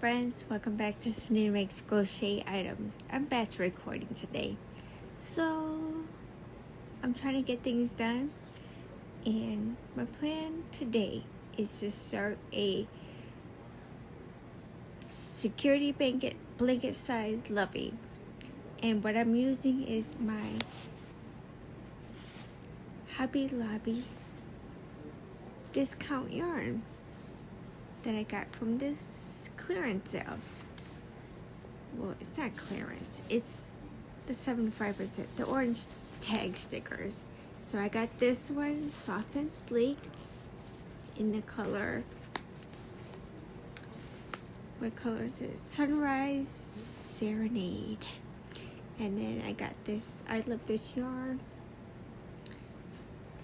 friends, welcome back to Sunny Makes Crochet Items. I'm batch recording today. So I'm trying to get things done, and my plan today is to start a security blanket size lovey. And what I'm using is my Hobby Lobby discount yarn that I got from this clearance sale. Well, it's not clearance, it's the 75%, the orange tag stickers. So I got this one, soft and sleek, in the color, what color is it? Sunrise Serenade. And then I got this, I love this yarn,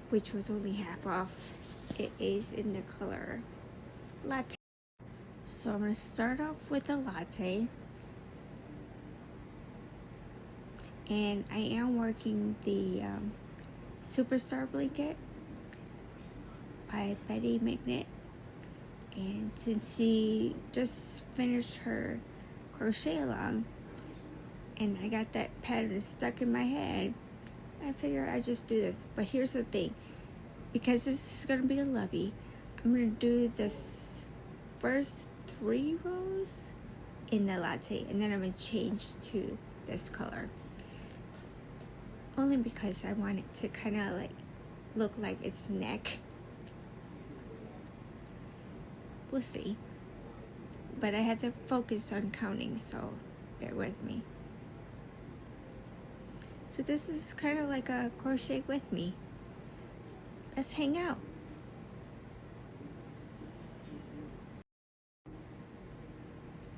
which was only half off. It is in the color Latte. So I'm going to start off with a latte. And I am working the Superstar blanket by Betty McNitt. And since she just finished her crochet along and I got that pattern stuck in my head, I figured I'd just do this. But here's the thing, because this is going to be a lovey, I'm going to do this first 3 rows in the latte, and then I'm going to change to this color. Only because I want it to kind of like look like its neck. We'll see. But I had to focus on counting, so bear with me. So this is kind of like a crochet with me. Let's hang out.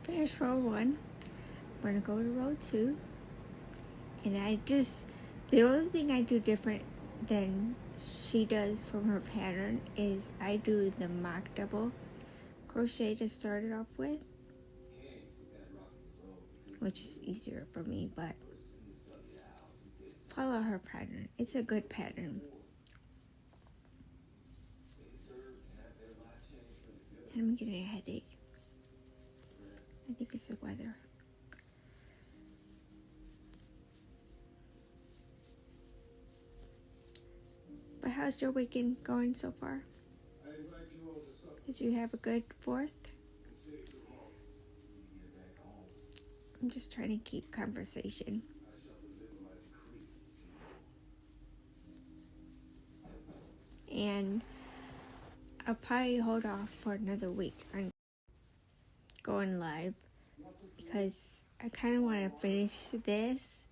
Finish row 1. I'm gonna go to row 2. And the only thing I do different than she does from her pattern is I do the mock double crochet to start it off with, which is easier for me, but follow her pattern. It's a good pattern. And I'm getting a headache. I think it's the weather. But how's your weekend going so far? Did you have a good 4th? I'm just trying to keep conversation. And I'll probably hold off for another week on going live because I kind of want to finish this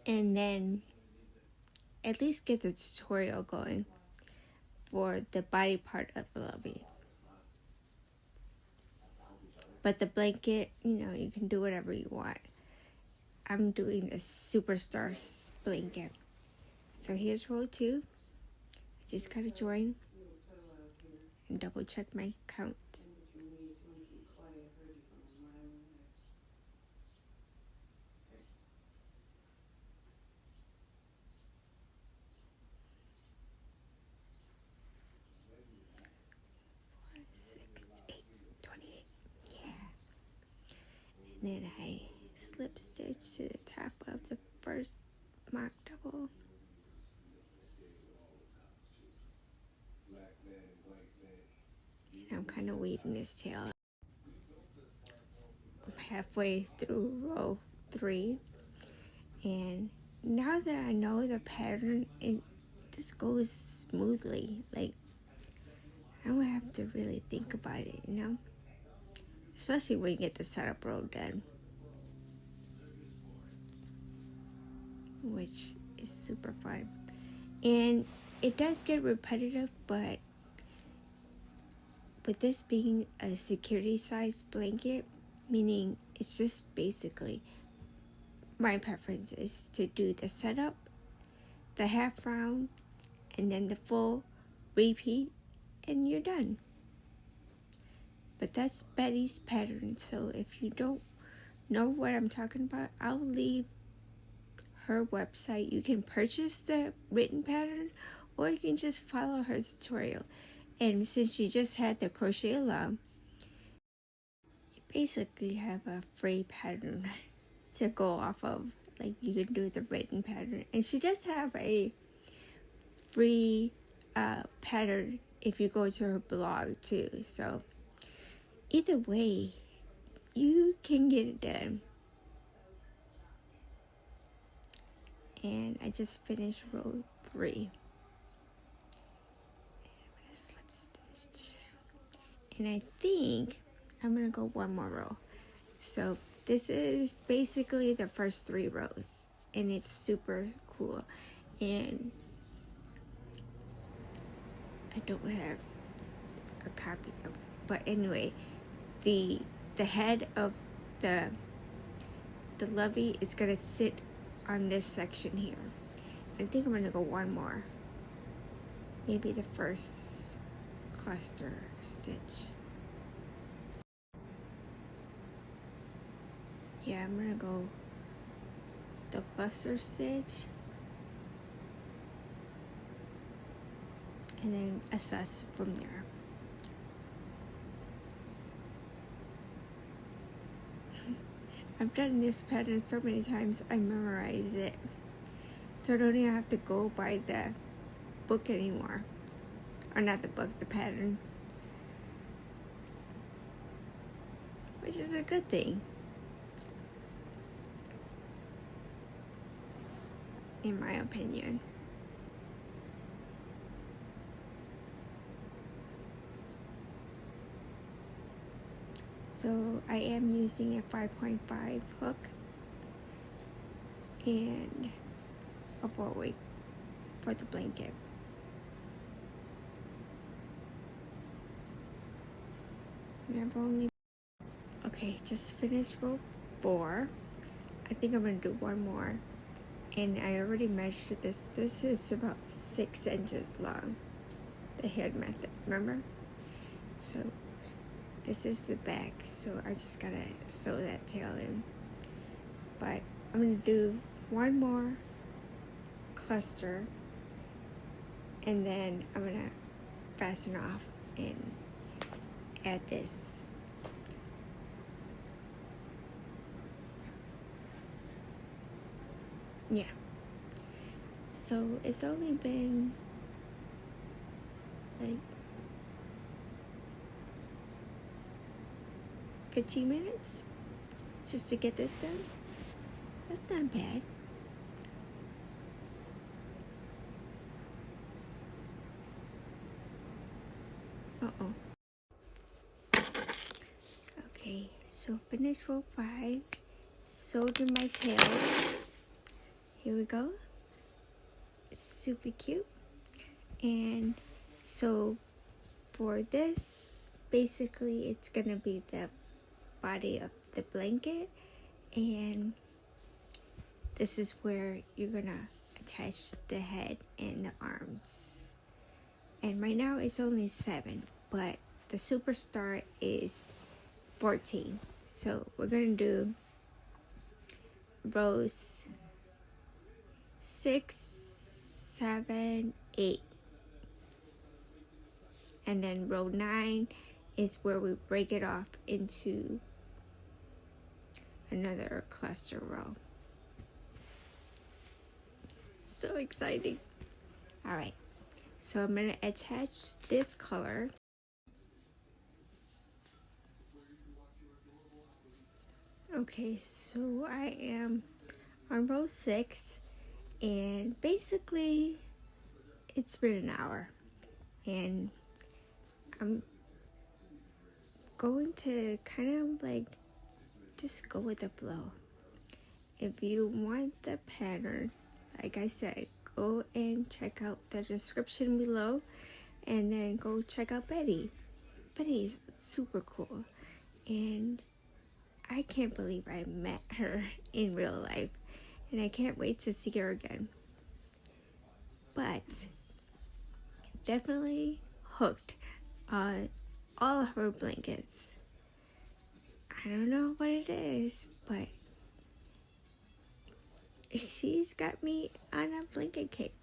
and then at least get the tutorial going for the body part of the lovey. But the blanket, you can do whatever you want. I'm doing the Superstar blanket. So here's row 2. I just gotta join and double check my count. And then I slip stitch to the top of the first mock double. And I'm kind of weaving this tail. I'm halfway through row 3. And now that I know the pattern, it just goes smoothly. Like, I don't have to really think about it, Especially when you get the setup row done, which is super fun. And it does get repetitive, but with this being a security size blanket, meaning it's just basically, my preference is to do the setup, the half round, and then the full repeat, and you're done. But that's Betty's pattern, so if you don't know what I'm talking about, I'll leave her website. You can purchase the written pattern, or you can just follow her tutorial. And since she just had the crochet along, you basically have a free pattern to go off of. Like you can do the written pattern, and she does have a free pattern if you go to her blog too. So either way, you can get it done. And I just finished row 3. And I'm gonna slip stitch, and I think I'm gonna go one more row. So this is basically the first 3 rows, and it's super cool. And I don't have a copy of it, but anyway, the head of the lovey is gonna sit on this section here. I think I'm gonna go one more, maybe the first cluster stitch. Yeah, I'm gonna go the cluster stitch and then assess from there. I've done this pattern so many times I memorize it, so I don't even have to go by the book anymore, or not the book, the pattern, which is a good thing in my opinion. So I am using a 5.5 hook and a 4-weight for the blanket. And I've only, okay, just finished row 4. I think I'm gonna do one more, and I already measured this. This is about 6 inches long, the head method, remember? So this is the back, so I just gotta sew that tail in. But I'm gonna do one more cluster, and then I'm gonna fasten off and add this. Yeah. So it's only been like 15 minutes just to get this done. That's not bad. Okay, so finish row 5, sewed in my tail. Here we go. Super cute. And so for this, basically it's gonna be the body of the blanket, and this is where you're gonna attach the head and the arms. And right now it's only 7, but the superstar is 14. So we're gonna do rows 6, 7, 8, and then row 9 is where we break it off into another cluster row. So exciting. All right, so I'm gonna attach this color. Okay, so I am on row 6, and basically it's been an hour, and I'm going to kind of like just go with the flow. If you want the pattern, like I said, go and check out the description below, and then go check out Betty. Betty is super cool, and I can't believe I met her in real life, and I can't wait to see her again. But definitely hooked on all of her blankets. I don't know what it is, but she's got me on a blanket kick.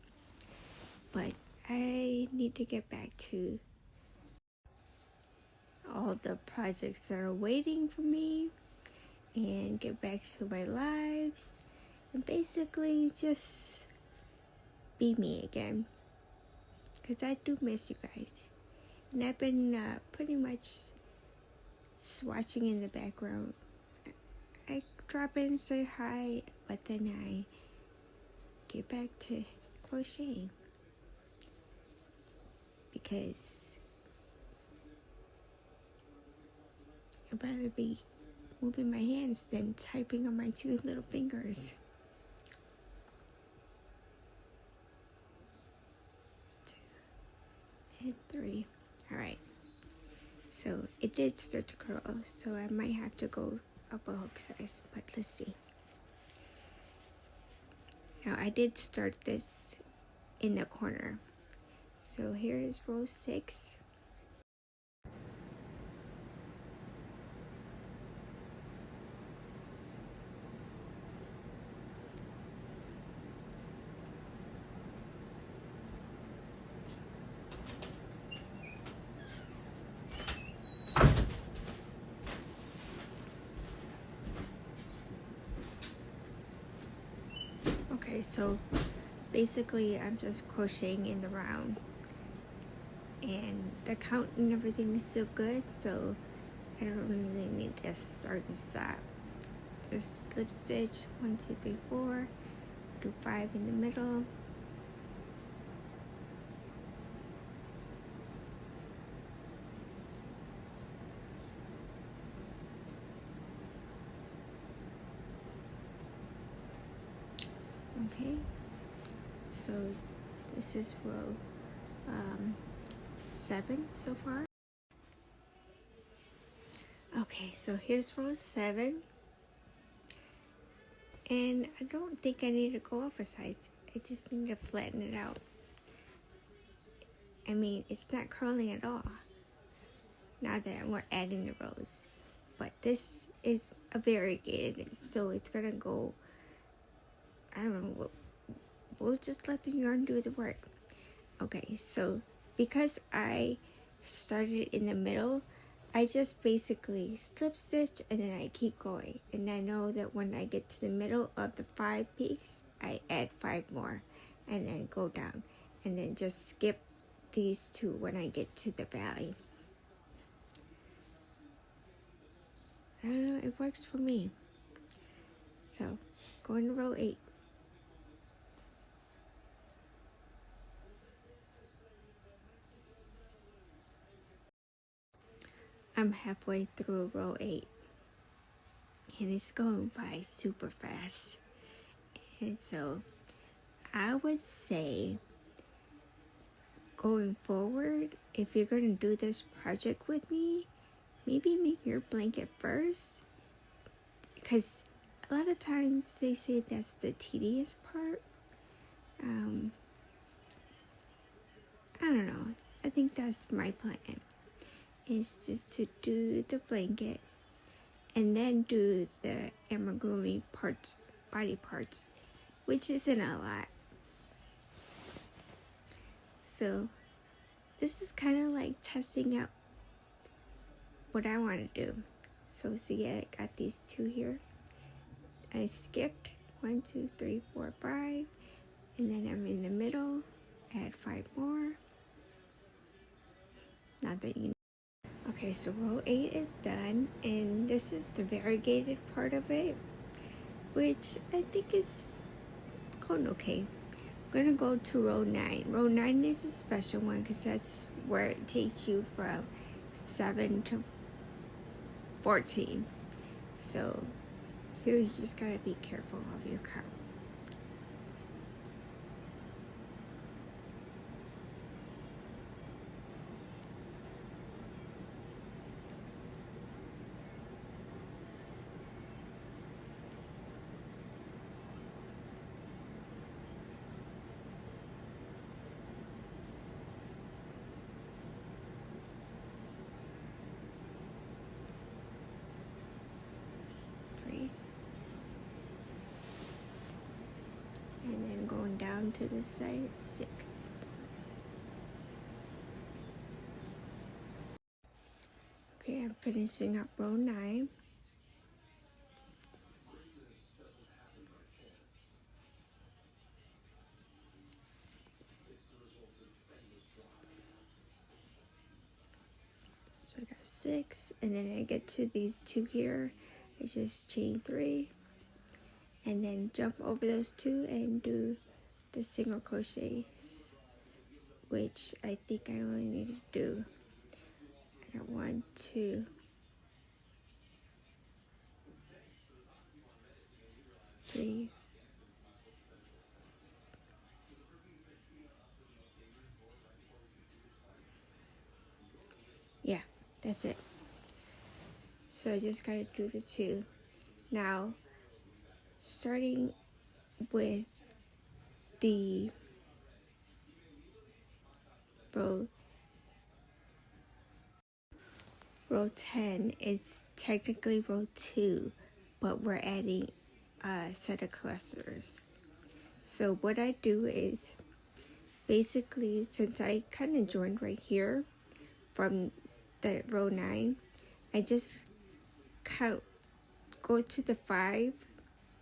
But I need to get back to, all the projects that are waiting for me and get back to my lives and basically just be me again, because I do miss you guys. And I've been pretty much watching in the background. I drop in and say hi, but then I get back to crocheting because I'd rather be moving my hands than typing on my two little fingers. 2 and 3. All right. So it did start to curl, so I might have to go up a hook size, but let's see. Now I did start this in the corner. So here is row 6. Okay, so basically I'm just crocheting in the round, and the count and everything is still good, so I don't really need to start and stop. Just slip stitch 1, 2, 3, 4, do 5 in the middle, okay. So this is row 7 so far. Okay, so here's row 7, and I don't think I need to go off a size. I just need to flatten it out. I mean, it's not curling at all now that we're adding the rows, but this is a variegated, so it's gonna go, I don't know, we'll just let the yarn do the work. Okay, so because I started in the middle, I just basically slip stitch and then I keep going, and I know that when I get to the middle of the 5 peaks, I add 5 more and then go down, and then just skip these 2 when I get to the valley. I don't know, it works for me. So going to row 8. I'm halfway through row 8, and it's going by super fast. And so I would say, going forward, if you're going to do this project with me, maybe make your blanket first, because a lot of times they say that's the tedious part. I don't know. I think that's my plan, is just to do the blanket and then do the amigurumi parts, body parts, which isn't a lot. So this is kind of like testing out what I want to do. So see, I got these 2 here. I skipped 1, 2, 3, 4, 5, and then I'm in the middle, add 5 more. Not that you know. Okay, so row 8 is done, and this is the variegated part of it, which I think is going okay. I'm gonna go to row 9. Row 9 is a special one because that's where it takes you from 7 to 14. So here you just gotta be careful of your count. And then going down to the side, 6. I'm finishing up row 9. So I got 6, and then I get to these 2 here. I just chain 3, and then jump over those 2 and do the single crochets, which I think I only need to do. I got 1, 2, 3. Yeah, that's it. So I just gotta do the 2. Now, starting with the row 10, it's technically row 2, but we're adding a set of clusters. So what I do is, basically, since I kind of joined right here from the row 9, I just go to the 5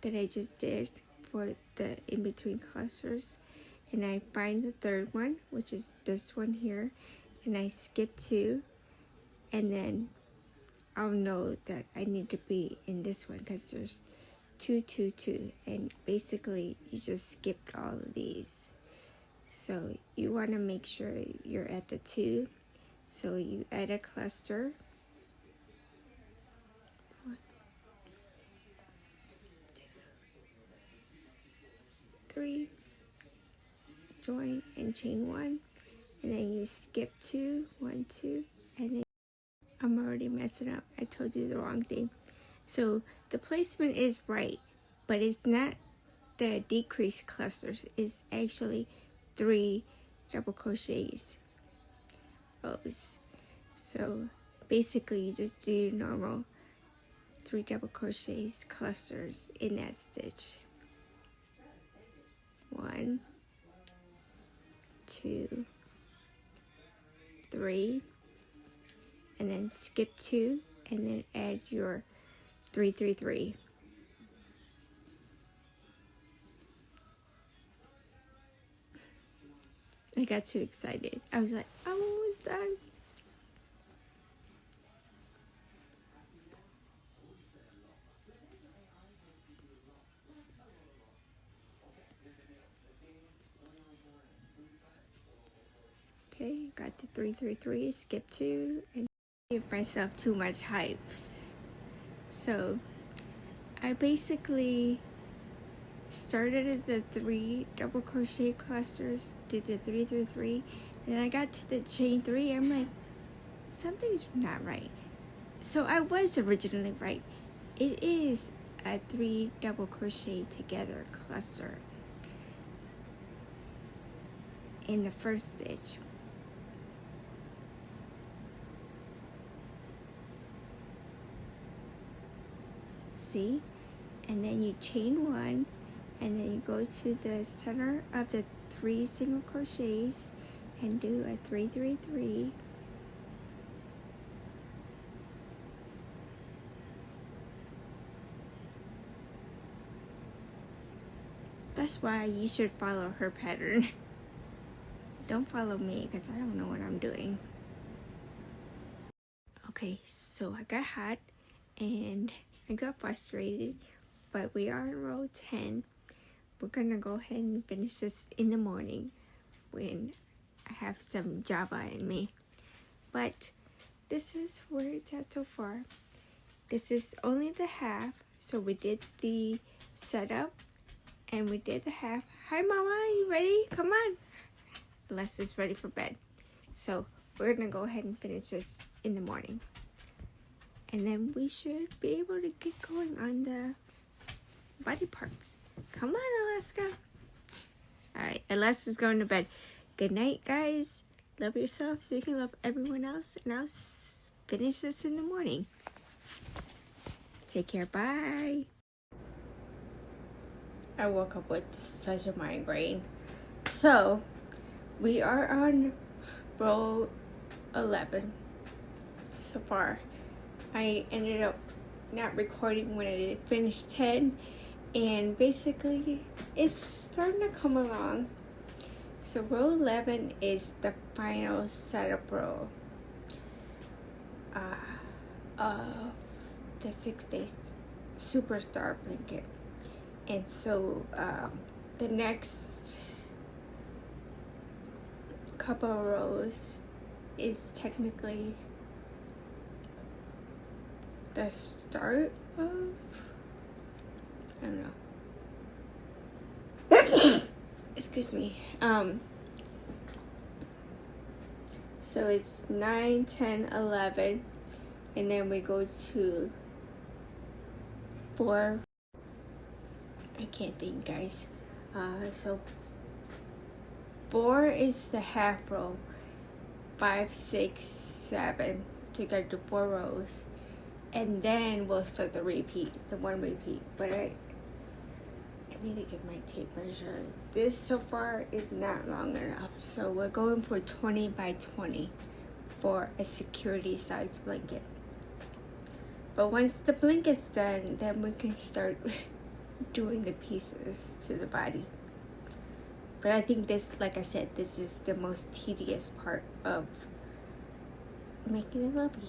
that I just did for the in-between clusters, and I find the 3rd one, which is this one here, and I skip 2, and then I'll know that I need to be in this one because there's 2, 2, 2, and basically you just skipped all of these. So you want to make sure you're at the 2, so you add a cluster. 1, 2, 3, join and chain 1, and then you skip 2, 1, 2, and then I'm already messing up. I told you the wrong thing. So the placement is right, but it's not the decreased clusters. It's actually 3 double crochets rows. So basically you just do normal 3 double crochets clusters in that stitch. 1, 2, 3, and then skip 2, and then add your 3, 3, 3. I got too excited. I was like, I'm almost done. Okay, got to 3, 3, 3, skip 2, and give myself too much hypes. So I basically started at the 3 double crochet clusters, did the 3, 3, 3, and then I got to the chain 3. I'm like, something's not right. So I was originally right. It is a 3 double crochet together cluster in the first stitch. See? And then you chain 1, and then you go to the center of the 3 single crochets and do a 3, 3, 3. That's why you should follow her pattern. Don't follow me because I don't know what I'm doing. Okay, so I got hot and I got frustrated, but we are in row 10. We're gonna go ahead and finish this in the morning when I have some Java in me. But this is where it's at so far. This is only the half, so we did the setup and we did the half. Hi mama, you ready? Come on. Les is ready for bed. So we're gonna go ahead and finish this in the morning. And then we should be able to get going on the body parts. Come on, Alaska. Alright, Alaska's going to bed. Good night, guys. Love yourself so you can love everyone else. And I'll finish this in the morning. Take care. Bye. I woke up with such a migraine. So, we are on row 11 so far. I ended up not recording when I finished 10, and basically it's starting to come along. So row 11 is the final setup row of the 6-day superstar blanket. And so the next couple of rows is technically the start of, I don't know. Excuse me. So it's 9, 10, 11, and then we go to 4. I can't think, guys. So 4 is the half row. 5, 6, 7 to get to 4 rows, and then we'll start the repeat, the 1 repeat. But I need to get my tape measure. This so far is not long enough, so we're going for 20 by 20 for a security size blanket. But once the blanket's done, then we can start doing the pieces to the body. But I think this, like I said, this is the most tedious part of making it lovely.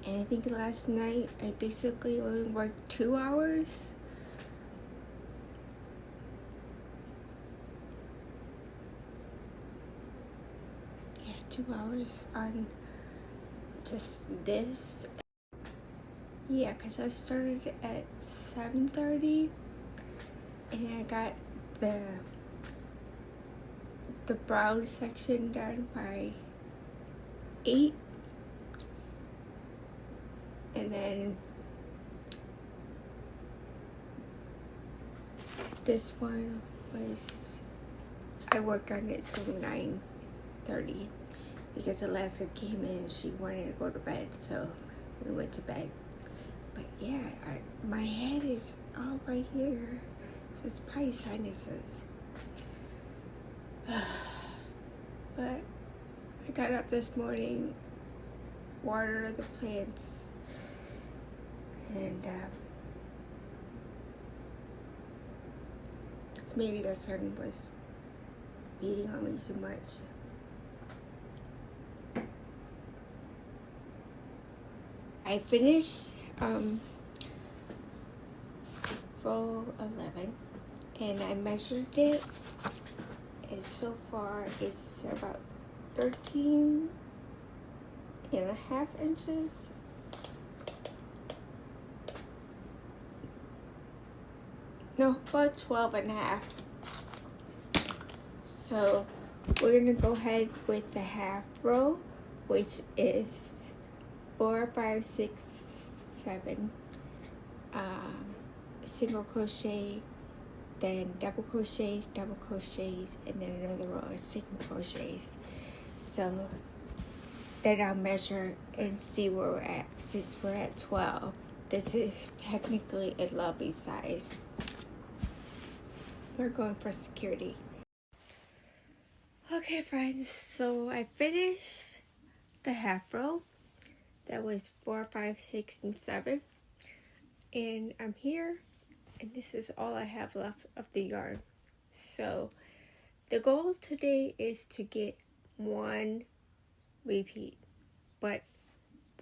And I think last night I basically only worked 2 hours. Yeah, 2 hours on just this. Yeah, because I started at 7:30 and I got the brown section done by 8. And then this one was, I worked on it till 9:30 because Alaska came in, she wanted to go to bed, so we went to bed. But yeah, my head is all right here, so it's probably sinuses. But I got up this morning, watered the plants, and maybe the sun was beating on me too much. I finished row 11 and I measured it, and so far it's about 13.5 inches. No, about 12.5. So we're gonna go ahead with the half row, which is 4, 5, 6, 7 single crochet, then double crochets, and then another row of single crochets. So then I'll measure and see where we're at. Since we're at 12, this is technically a lovely size. We're going for security. Okay, friends, so I finished the half row. That was 4, 5, 6, and 7. And I'm here, and this is all I have left of the yarn. So the goal today is to get 1 repeat, but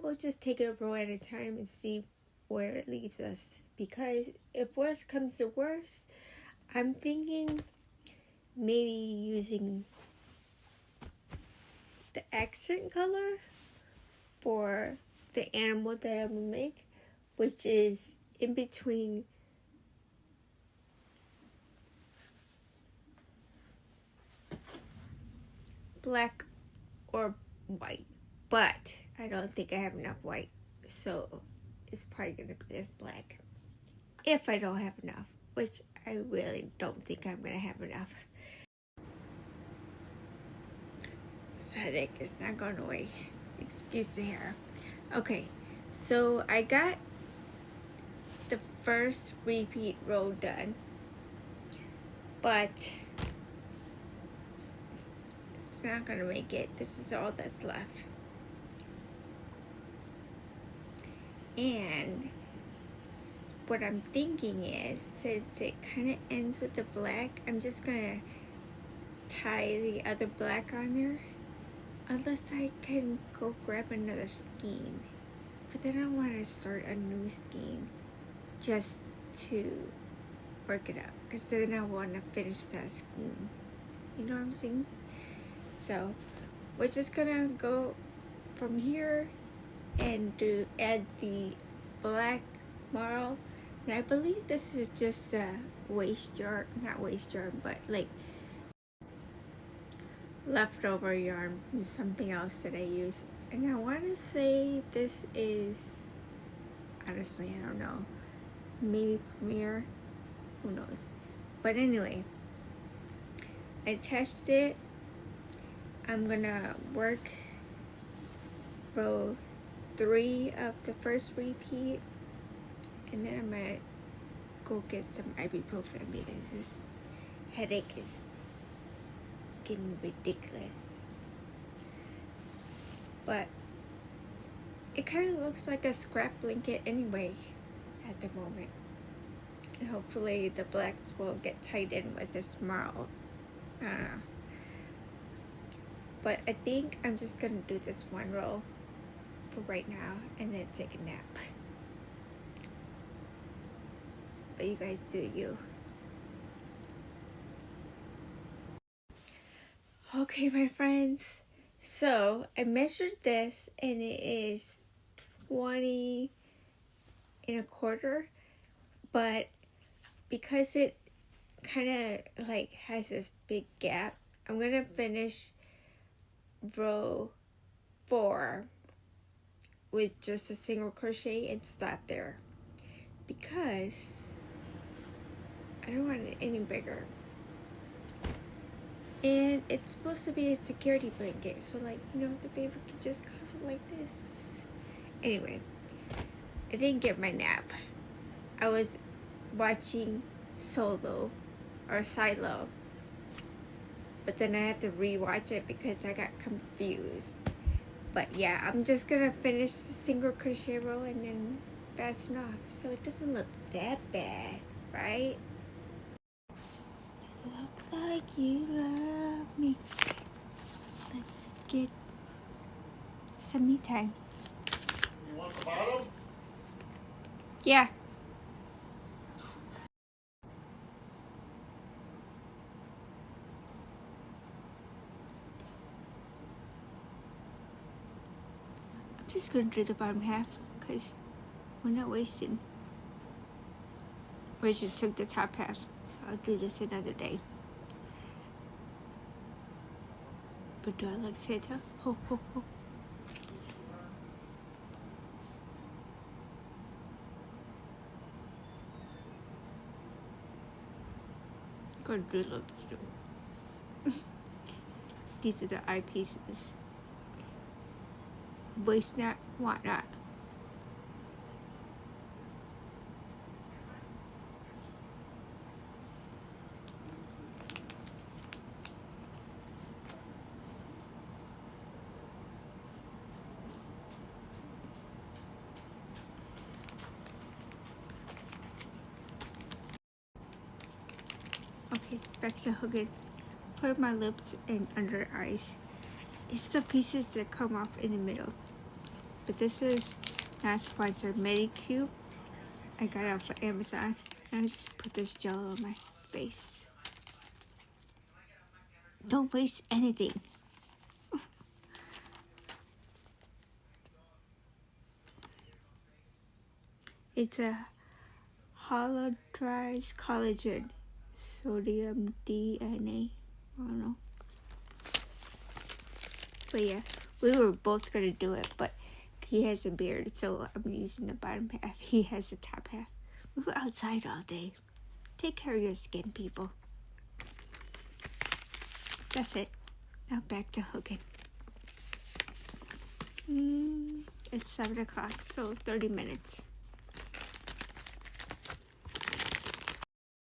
we'll just take it a row at a time and see where it leaves us. Because if worse comes to worse, I'm thinking maybe using the accent color for the animal that I'm gonna make, which is in between black or white, but I don't think I have enough white, so it's probably gonna be this black if I don't have enough, which I really don't think I'm gonna have enough. Headache is not going away. Excuse the hair. Okay, so I got the first repeat row done, but it's it's not gonna make it. This is all that's left. And what I'm thinking is, since it kind of ends with the black, I'm just gonna tie the other black on there, unless I can go grab another skein. But then I want to start a new skein just to work it out, because then I want to finish that skein. You know what I'm saying? So we're just gonna go from here and add the black marl. And I believe this is just a waste yarn, not waste yarn, but like leftover yarn from something else that I use. And I want to say this is, honestly, I don't know, maybe Premier, who knows. But anyway, I attached it. I'm gonna work row 3 of the first repeat, and then I'm gonna go get some ibuprofen because this headache is getting ridiculous. But it kind of looks like a scrap blanket anyway at the moment, and hopefully the blacks will get tied in with this marl. I don't know, but I think I'm just gonna do this one row for right now and then take a nap. But you guys do you. Okay, my friends, so I measured this and it is 20 and a quarter, but because it kind of like has this big gap, I'm gonna finish row 4 with just a single crochet and stop there, because I don't want it any bigger. And it's supposed to be a security blanket, so like, you know, the baby could just cuddle like this. Anyway, I didn't get my nap. I was watching Silo, but then I had to rewatch it because I got confused. But yeah, I'm just gonna finish the single crochet row and then fasten off, so it doesn't look that bad, right? Look like you love me. Let's get some me time. You want the bottom? Yeah. I'm just gonna do the bottom half because we're not wasting. Bridget took the top half, so I'll do this another day. But do I like Santa? Ho ho ho. Gonna do look too. These are the eyepieces. Waste not, want not. Okay, back to hooking. Put my lips and under eyes. It's the pieces that come off in the middle. But this is not sponsored. Medicube. I got it off of Amazon. And I just put this gel on my face. Don't waste anything. It's a hydrolyzed collagen. Sodium DNA. I don't know. But yeah, we were both gonna do it, but he has a beard, so I'm using the bottom half. He has the top half. We were outside all day. Take care of your skin, people. That's it. Now back to hooking. It's 7 o'clock, so 30 minutes.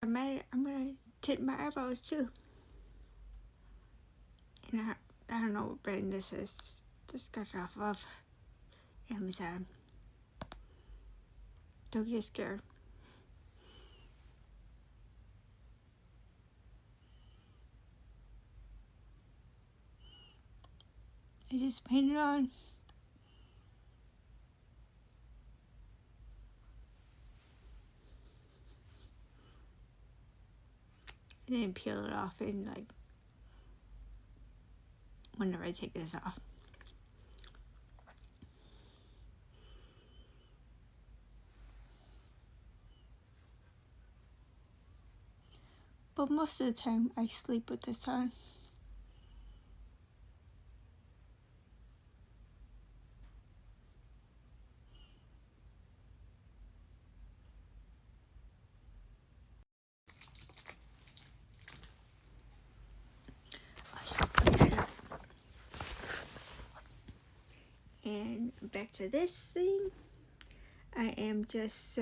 I'm gonna tint my eyebrows too. And I don't know what brand this is. Just got it off of Amazon. Don't get scared. I just painted on. And then peel it off and like whenever I take this off. But most of the time I sleep with this on. Let's just put that up. And back to this thing. I am just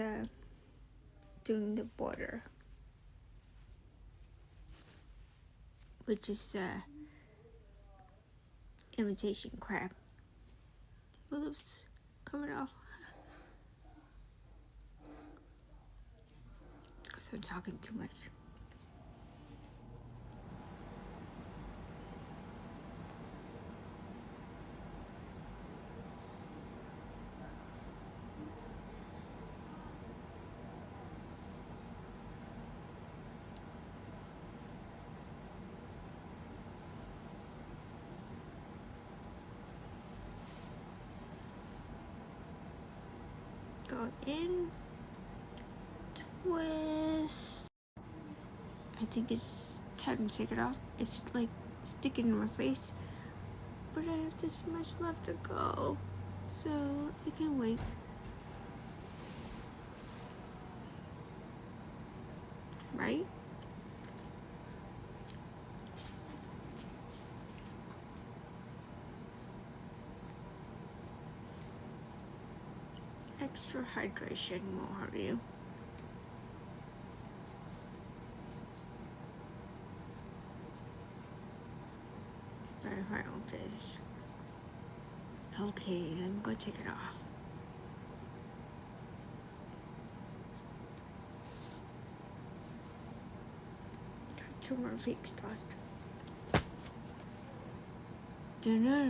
doing the border, which is imitation crab. Oops, coming off. It's because I'm talking too much. Go in, twist. I think it's time to take it off. It's like sticking in my face, but I have this much left to go, so I can wait. Right? Extra hydration won't hurt you. But if I don't finish. Okay, let me go take it off. Got 2 more weeks left. Ta-da.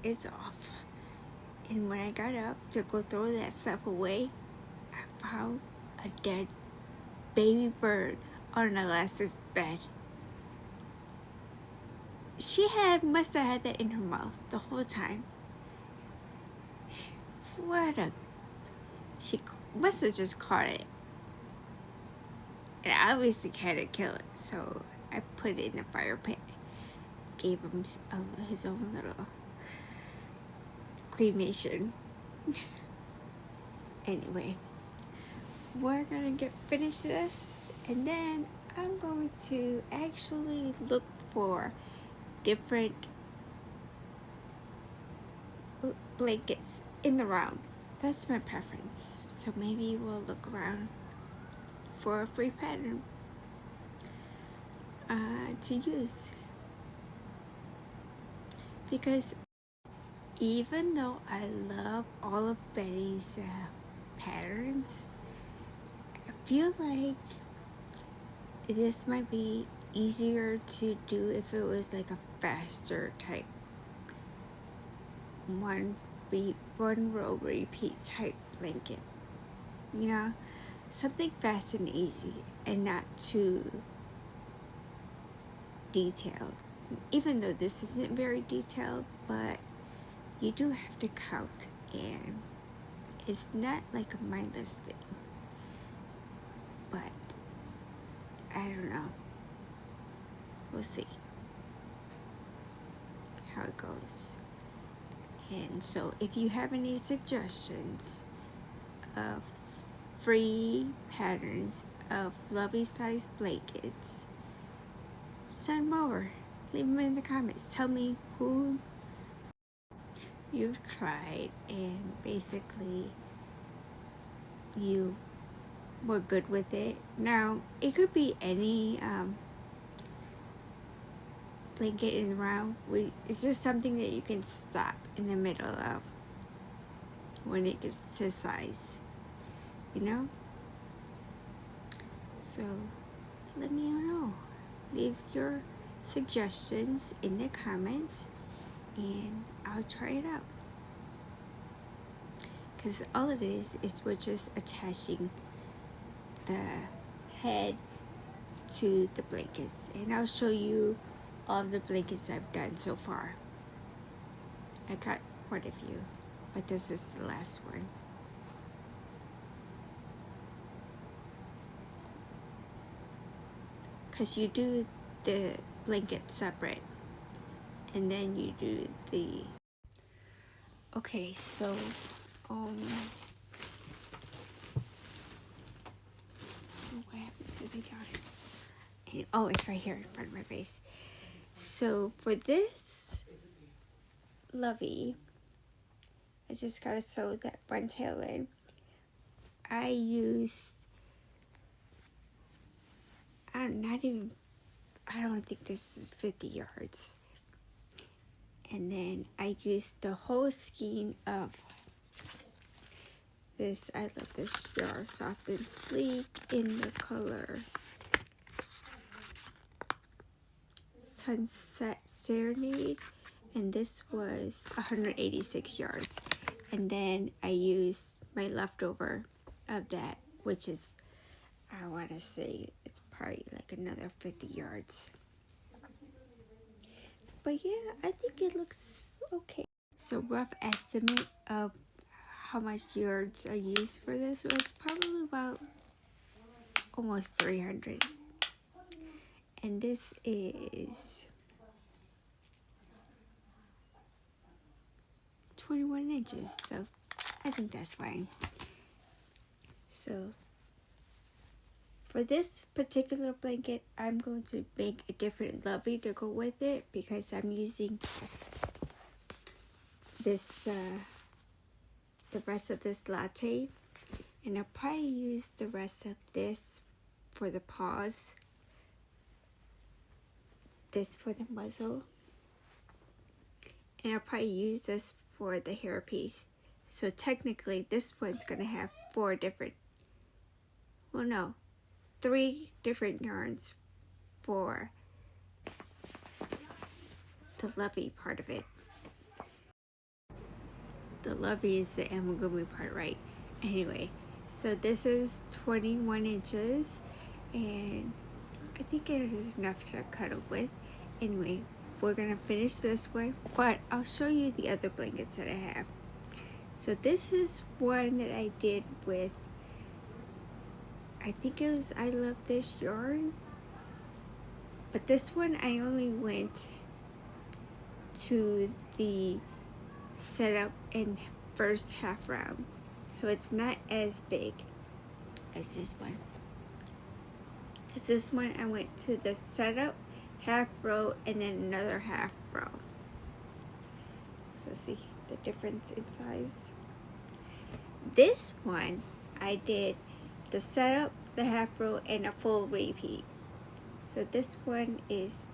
It's off. And when I got up to go throw that stuff away, I found a dead baby bird on Alaska's bed. She must have had that in her mouth the whole time. She must have just caught it. And I obviously had to kill it, so I put it in the fire pit. Gave him his own little cremation. Anyway, we're gonna finish this, and then I'm going to actually look for different blankets in the round. That's my preference. So maybe we'll look around for a free pattern to use. Because even though I love all of Betty's patterns, I feel like this might be easier to do if it was like a faster type one row repeat type blanket. You know, something fast and easy and not too detailed. Even though this isn't very detailed, but you do have to count, and it's not like a mindless thing. But I don't know. We'll see how it goes. And so if you have any suggestions of free patterns of lovey size blankets, send them over. Leave them in the comments. Tell me who you've tried and basically you were good with it. Now, it could be any blanket in the round. It's just something that you can stop in the middle of when it gets to size, you know? So, let me know. Leave your suggestions in the comments and I'll try it out. Because all it is we're just attaching the head to the blankets, and I'll show you all of the blankets I've done so far. I got quite a few, but this is the last one. Because you do the blanket separate and then you do the okay, so what happened to the yarn? Oh, it's right here in front of my face. So for this lovey, I just gotta sew that one tail in. I used I don't think this is 50 yards. And then I used the whole skein of this. I love this yarn, soft and sleek, in the color Sunset Serenade, and this was 186 yards. And then I used my leftover of that, which is, I want to say it's probably like another 50 yards. But yeah, I think it looks okay. So rough estimate of how much yards are used for this was probably about almost 300. And this is 21 inches, so I think that's fine. So for this particular blanket, I'm going to make a different lovey to go with it because I'm using this, the rest of this latte, and I'll probably use the rest of this for the paws, this for the muzzle, and I'll probably use this for the hairpiece. So technically, this one's gonna have 4 different, well no, 3 different yarns for the lovey part of it. The lovey is the amigurumi part, right? Anyway, so this is 21 inches, and I think it is enough to cut it with. Anyway, we're gonna finish this one, but I'll show you the other blankets that I have. So this is one that I did with, I think it was I Love This Yarn, but this one I only went to the setup and first half round, so it's not as big as this one. Because this one I went to the setup, half row, and then another half row. So see the difference in size. This one I did the setup, the half row, and a full repeat. So this one is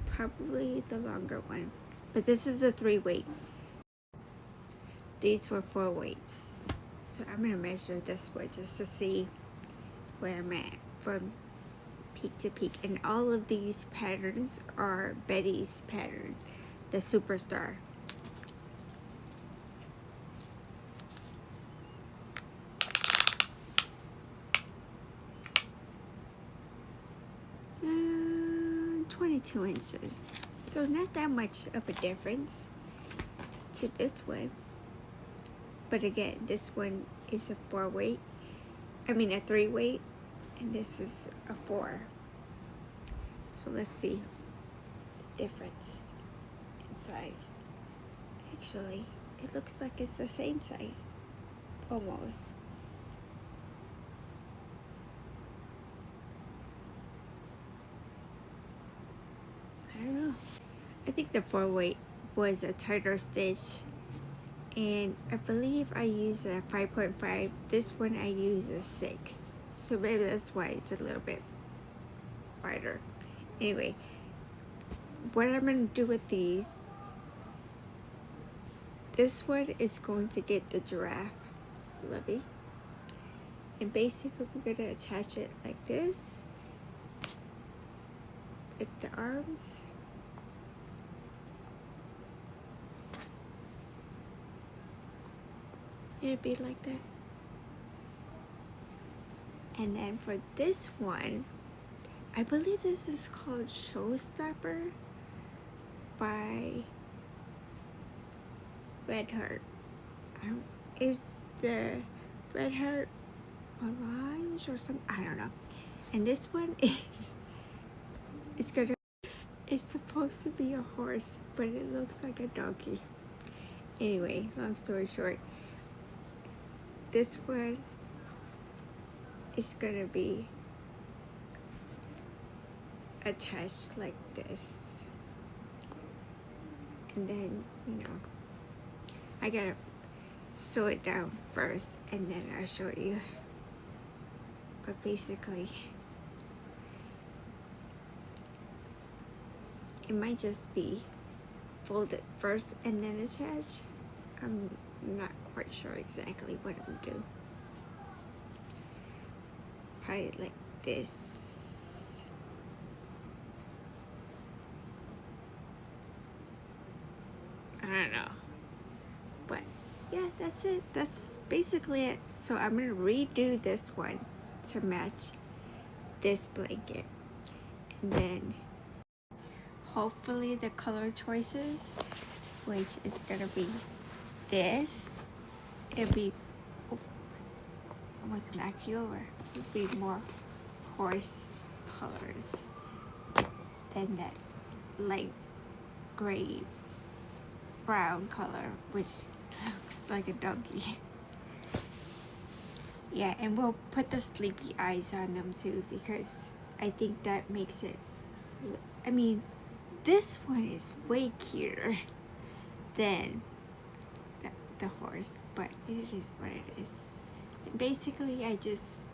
probably the longer one, but this is a 3-weight. These were 4 weights. So I'm gonna measure this one just to see where I'm at from peak to peak. And all of these patterns are Betty's pattern, the Superstar. Uh, 22 inches. So not that much of a difference to this one. But again, this one is a 4-weight. I mean a 3-weight, and this is a 4. So let's see the difference in size. Actually, it looks like it's the same size, almost. I don't know. I think the 4-weight was a tighter stitch, and I believe I use a 5.5. This one I use a 6, so maybe that's why it's a little bit wider. Anyway, what I'm going to do with these, this one is going to get the giraffe lovey, and basically we're going to attach it like this with the arms. It'd be like that. And then for this one, I believe this is called Showstopper by Red Heart. It's the Red Heart Melange or something, I don't know. And this one is, it's supposed to be a horse, but it looks like a donkey. Anyway, long story short, this one is gonna be attached like this. And then, you know, I gotta sew it down first and then I'll show you. But basically, it might just be folded first and then attach. I'm not quite sure exactly what I'm doing. Probably like this. I don't know. But yeah, that's it. That's basically it. So I'm gonna redo this one to match this blanket. And then hopefully the color choices, which is gonna be this, it'll be, oh, almost knock you over. It'll be more horse colors than that light gray brown color, which looks like a donkey. Yeah, and we'll put the sleepy eyes on them too, because I think that makes it, I mean, this one is way cuter than the horse, but it is what it is. Basically, I just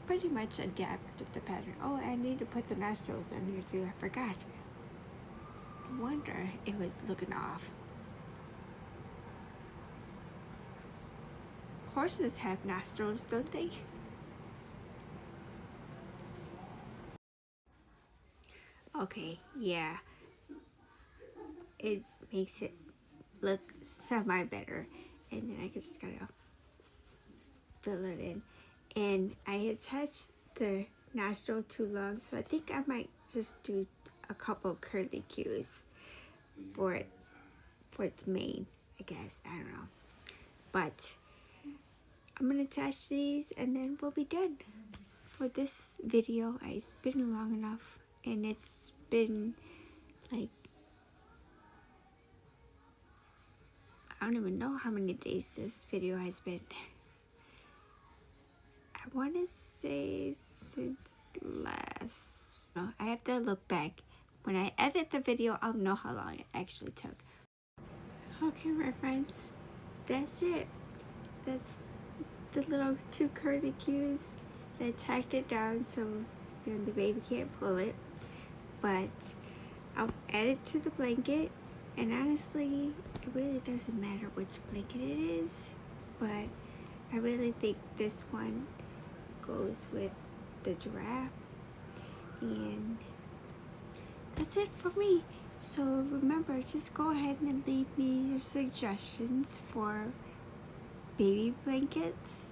pretty much adapted the pattern. Oh, I need to put the nostrils in here too. I forgot. No wonder it was looking off. Horses have nostrils, don't they? Okay, yeah. It makes it look semi better. And then I just gotta fill it in. And I attached the nostril too long, so I think I might just do a couple curly cues for its mane, I guess. I don't know. But I'm gonna attach these and then we'll be done for this video. It's been long enough, and it's been like, I don't even know how many days this video has been. I want to say since last, no, I have to look back. When I edit the video, I'll know how long it actually took. Okay, my friends, that's it. That's the little two curly cues. And I tacked it down so, you know, the baby can't pull it. But I'll add it to the blanket, and honestly, it really doesn't matter which blanket it is, but I really think this one goes with the giraffe. And that's it for me. So remember, just go ahead and leave me your suggestions for baby blankets.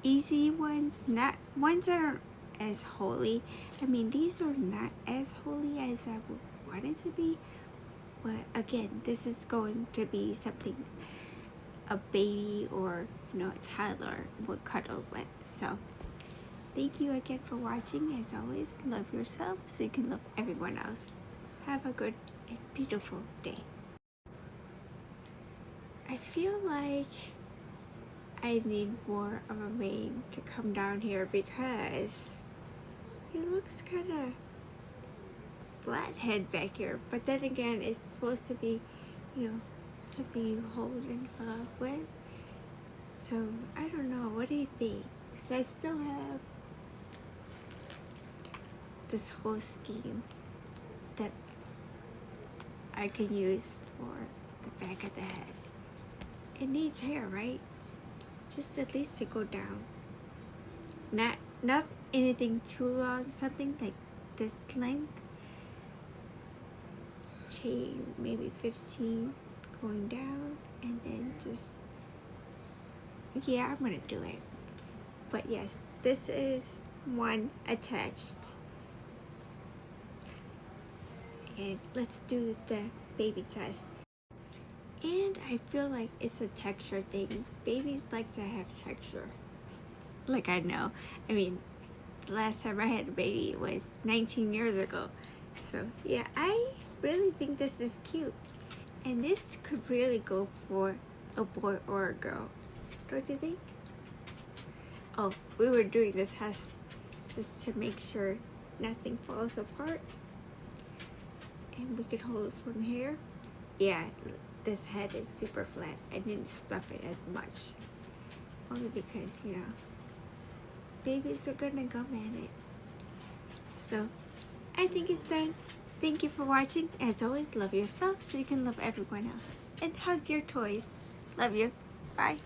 Easy ones, not ones that are as holy. I mean, these are not as holy as I would want it to be, but again, this is going to be something a baby or, you know, a toddler would cuddle with. So thank you again for watching. As always, love yourself so you can love everyone else. Have a good and beautiful day. I feel like I need more of a mane to come down here because he looks kind of flathead back here. But then again, it's supposed to be you know, something you hold and love with. So I don't know. What do you think? Because I still have this whole scheme that I can use for the back of the head. It needs hair, right? Just at least to go down. Not anything too long. Something like this length. Chain maybe 15 going down, and then just, yeah, I'm gonna do it. But yes, this is one attached. And let's do the baby test. And I feel like it's a texture thing. Babies like to have texture. Like, I know. I mean, the last time I had a baby was 19 years ago. So yeah, I really think this is cute. And this could really go for a boy or a girl. Don't you think? Oh, we were doing this test just to make sure nothing falls apart. And we could hold it from here. Yeah, this head is super flat. I didn't stuff it as much. Only because, you know, babies are gonna gum at it. So, I think it's done. Thank you for watching. As always, love yourself so you can love everyone else. And hug your toys. Love you. Bye.